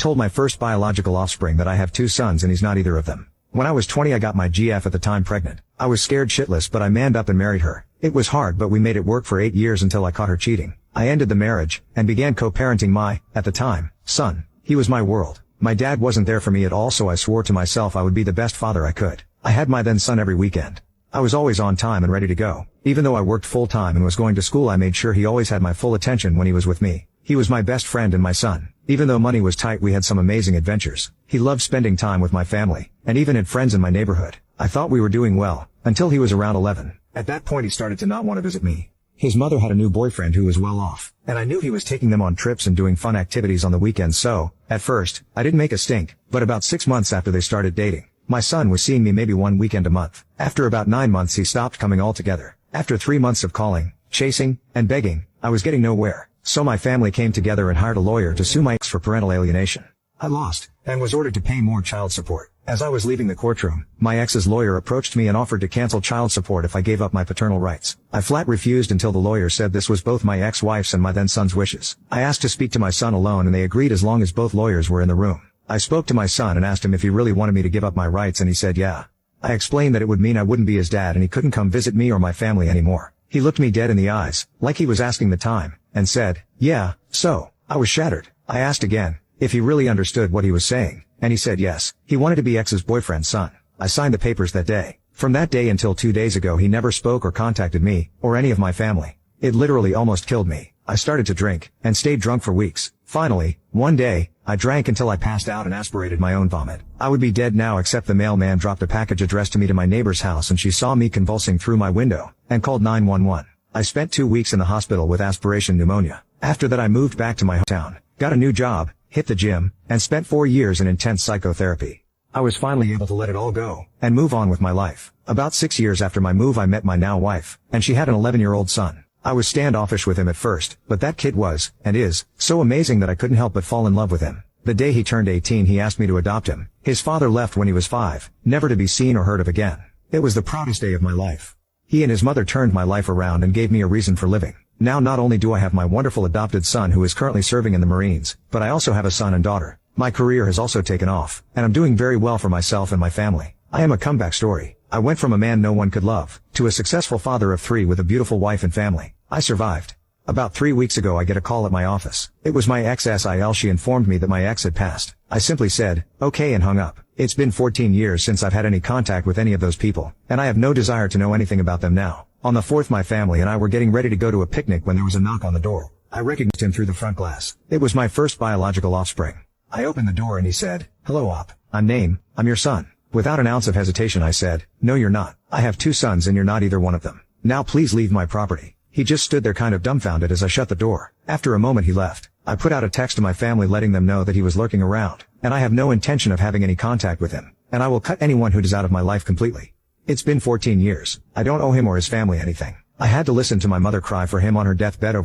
told my first biological offspring that I have 2 sons and he's not either of them. When I was 20 I got my GF at the time pregnant. I was scared shitless but I manned up and married her. It was hard but we made it work for 8 years until I caught her cheating. I ended the marriage, and began co-parenting my, at the time, son. He was my world. My dad wasn't there for me at all so I swore to myself I would be the best father I could. I had my then son every weekend. I was always on time and ready to go. Even though I worked full time and was going to school I made sure he always had my full attention when he was with me. He was my best friend and my son. Even though money was tight we had some amazing adventures. He loved spending time with my family, and even had friends in my neighborhood. I thought we were doing well, until he was around 11. At that point he started to not want to visit me. His mother had a new boyfriend who was well off, and I knew he was taking them on trips and doing fun activities on the weekends so, at first, I didn't make a stink, but about 6 months after they started dating, my son was seeing me maybe 1 weekend a month. After about 9 months he stopped coming altogether. After 3 months of calling, chasing, and begging, I was getting nowhere, so my family came together and hired a lawyer to sue my ex for parental alienation. I lost, and was ordered to pay more child support. As I was leaving the courtroom, my ex's lawyer approached me and offered to cancel child support if I gave up my paternal rights. I flat refused until the lawyer said this was both my ex-wife's and my then son's wishes. I asked to speak to my son alone and they agreed as long as both lawyers were in the room. I spoke to my son and asked him if he really wanted me to give up my rights and he said yeah. I explained that it would mean I wouldn't be his dad and he couldn't come visit me or my family anymore. He looked me dead in the eyes, like he was asking the time, and said, yeah, so. I was shattered. I asked again, if he really understood what he was saying, and he said yes. He wanted to be ex's boyfriend's son. I signed the papers that day. From that day until 2 days ago he never spoke or contacted me, or any of my family. It literally almost killed me. I started to drink, and stayed drunk for weeks. Finally, one day, I drank until I passed out and aspirated my own vomit. I would be dead now except the mailman dropped a package addressed to me to my neighbor's house and she saw me convulsing through my window, and called 911. I spent 2 weeks in the hospital with aspiration pneumonia. After that I moved back to my hometown, got a new job, hit the gym, and spent 4 years in intense psychotherapy. I was finally able to let it all go, and move on with my life. About 6 years after my move I met my now wife, and she had an 11-year-old son. I was standoffish with him at first, but that kid was, and is, so amazing that I couldn't help but fall in love with him. The day he turned 18 he asked me to adopt him. His father left when he was 5, never to be seen or heard of again. It was the proudest day of my life. He and his mother turned my life around and gave me a reason for living. Now not only do I have my wonderful adopted son who is currently serving in the Marines, but I also have a son and daughter. My career has also taken off, and I'm doing very well for myself and my family. I am a comeback story. I went from a man no one could love, to a successful father of 3 with a beautiful wife and family. I survived. About 3 weeks ago I get a call at my office. It was my ex-SIL. She informed me that my ex had passed. I simply said, okay, and hung up. It's been 14 years since I've had any contact with any of those people, and I have no desire to know anything about them now. On the 4th my family and I were getting ready to go to a picnic when there was a knock on the door. I recognized him through the front glass. It was my first biological offspring. I opened the door and he said, hello op. I'm your son. Without an ounce of hesitation I said, no you're not. I have 2 sons and you're not either one of them. Now please leave my property. He just stood there kind of dumbfounded as I shut the door. After a moment he left. I put out a text to my family letting them know that he was lurking around, and I have no intention of having any contact with him, and I will cut anyone who is out of my life completely. It's been 14 years. I don't owe him or his family anything. I had to listen to my mother cry for him on her deathbed over